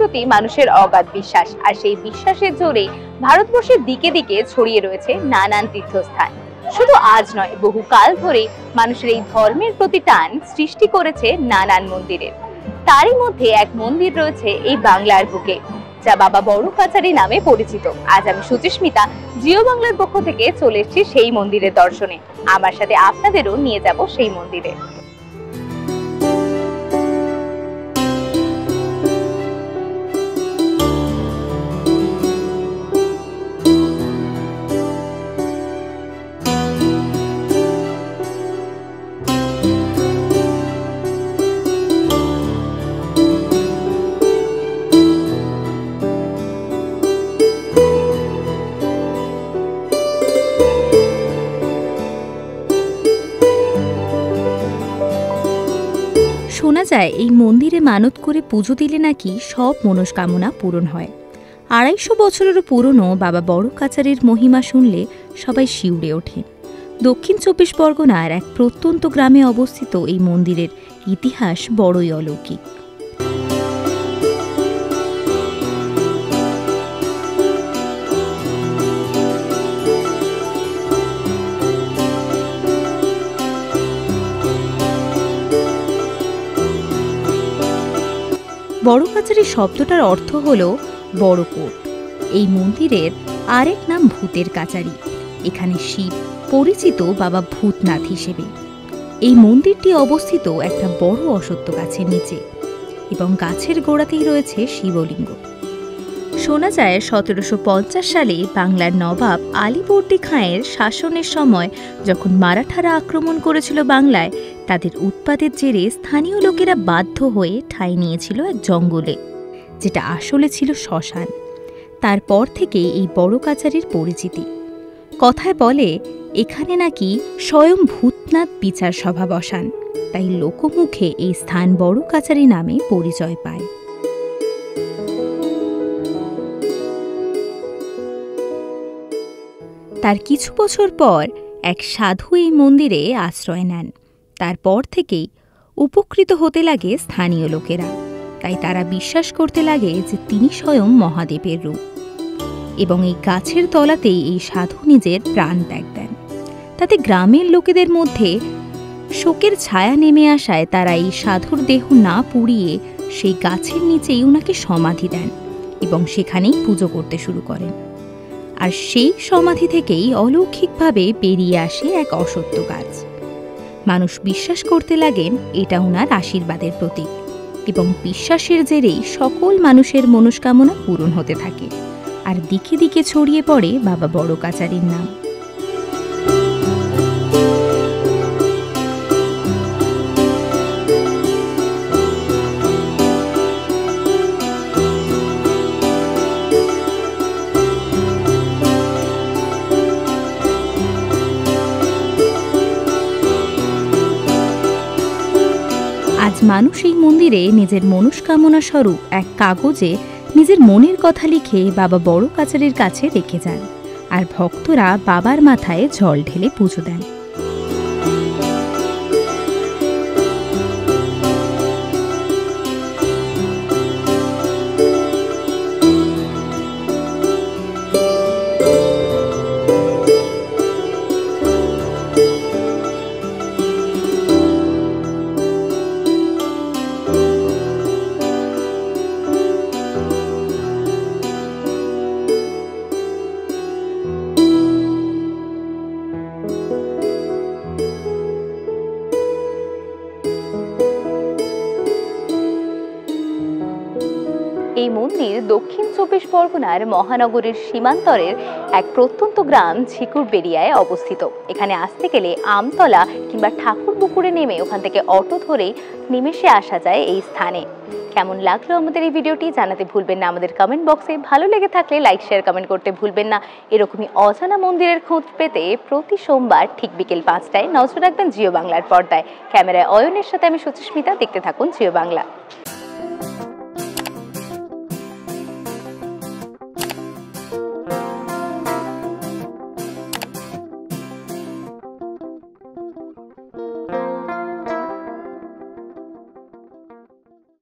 প্রতি মানুষের অগাধ বিশ্বাস, আর সেই বিশ্বাসের জোরে ভারতবর্ষের দিকে দিকে ছড়িয়ে রয়েছে নানান তীর্থস্থান। শুধু আজ নয়, বহুকাল ধরে মানুষের এই ধর্মের প্রতি টান সৃষ্টি করেছে নানান মন্দিরের। তারই মধ্যে এক মন্দির রয়েছে এই বাংলার বুকে, যা বাবা বড় কাছারি নামে পরিচিত। আজ আমি সুচিস্মিতা জিও বাংলার পক্ষ থেকে চলে এসেছি সেই মন্দিরের দর্শনে। আমার সাথে আপনাদেরও নিয়ে যাব সেই মন্দিরে। শোনা যায় এই মন্দিরে মানত করে পুজো দিলে নাকি সব মনস্কামনা পূরণ হয়। ২৫০ বছরেরও পুরনো বাবা বড় কাছারির মহিমা শুনলে সবাই শিউরে ওঠে। দক্ষিণ ২৪ পরগনার এক প্রত্যন্ত গ্রামে অবস্থিত এই মন্দিরের ইতিহাস বড়ই অলৌকিক। বড় কাছারি শব্দটার অর্থ হল বড় কোট। এই মন্দিরের আরেক নাম ভূতের কাছারি। এখানে শিব পরিচিত বাবা ভূতনাথ হিসেবে। এই মন্দিরটি অবস্থিত একটা বড় অশ্বত্থ গাছের নিচে, এবং গাছের গোড়াতেই রয়েছে শিবলিঙ্গ। শোনা যায় ১৭৫০ সালে বাংলার নবাব আলীবর্দী খাঁয়ের শাসনের সময় যখন মারাঠারা আক্রমণ করেছিল বাংলায়, তাদের উৎপাতের জেরে স্থানীয় লোকেরা বাধ্য হয়ে ঠাঁই নিয়েছিল এক জঙ্গলে, যেটা আসলে ছিল শ্মশান। তারপর থেকে এই বড় কাছারির পরিচিতি। কথায় বলে এখানে নাকি স্বয়ং ভূতনাথ বিচার সভা বসান, তাই লোকমুখে এই স্থান বড় কাছারি নামে পরিচয় পায়। তার কিছু বছর পর এক সাধু এই মন্দিরে আশ্রয় নেন। তারপর থেকেই উপকৃত হতে লাগে স্থানীয় লোকেরা। তাই তারা বিশ্বাস করতে লাগে যে তিনি স্বয়ং মহাদেবের রূপ, এবং এই গাছের তলাতেই এই সাধু নিজের প্রাণ ত্যাগ দেন। তাতে গ্রামের লোকেদের মধ্যে শোকের ছায়া নেমে আসায় তারা এই সাধুর দেহ না পুড়িয়ে সেই গাছের নিচেই ওনাকে সমাধি দেন এবং সেখানেই পুজো করতে শুরু করেন। আর সেই সমাধি থেকেই অলৌকিকভাবে বেরিয়ে আসে এক অশ্বত্থ গাছ। মানুষ বিশ্বাস করতে লাগেন এটা ওনার আশীর্বাদের প্রতীক, এবং বিশ্বাসের জেরেই সকল মানুষের মনস্কামনা পূরণ হতে থাকে। আর দিকে দিকে ছড়িয়ে পড়ে বাবা বড় কাছারির নাম। আজ মানুষ এই মন্দিরে নিজের মনস্কামনা স্বরূপ এক কাগজে নিজের মনের কথা লিখে বাবা বড় কাছারির কাছে রেখে যান, আর ভক্তরা বাবার মাথায় জল ঢেলে পুজো দেন। এই মন্দির দক্ষিণ ২৪ পরগনার মহানগরীর সীমান্তরের এক প্রত্যন্ত গ্রাম ঝিকুরবেড়িয়ায় অবস্থিত। এখানে আসতে গেলে আমতলা কিংবা ঠাকুরপুকুরে নেমে ওখান থেকে অটো ধরেই নিমেষে আসা যায় এই স্থানে। কেমন লাগলো আমাদের এই ভিডিওটি জানাতে ভুলবেন না আমাদের কমেন্ট বক্সে। ভালো লেগে থাকলে লাইক শেয়ার কমেন্ট করতে ভুলবেন না। এরকমই অজানা মন্দিরের খোঁজ পেতে প্রতি সোমবার ঠিক বিকেল ৫টায় নজর রাখবেন জিও বাংলার পর্দায়। ক্যামেরায় অয়নের সাথে আমি সুচিস্মিতা। দেখতে থাকুন জিও বাংলা।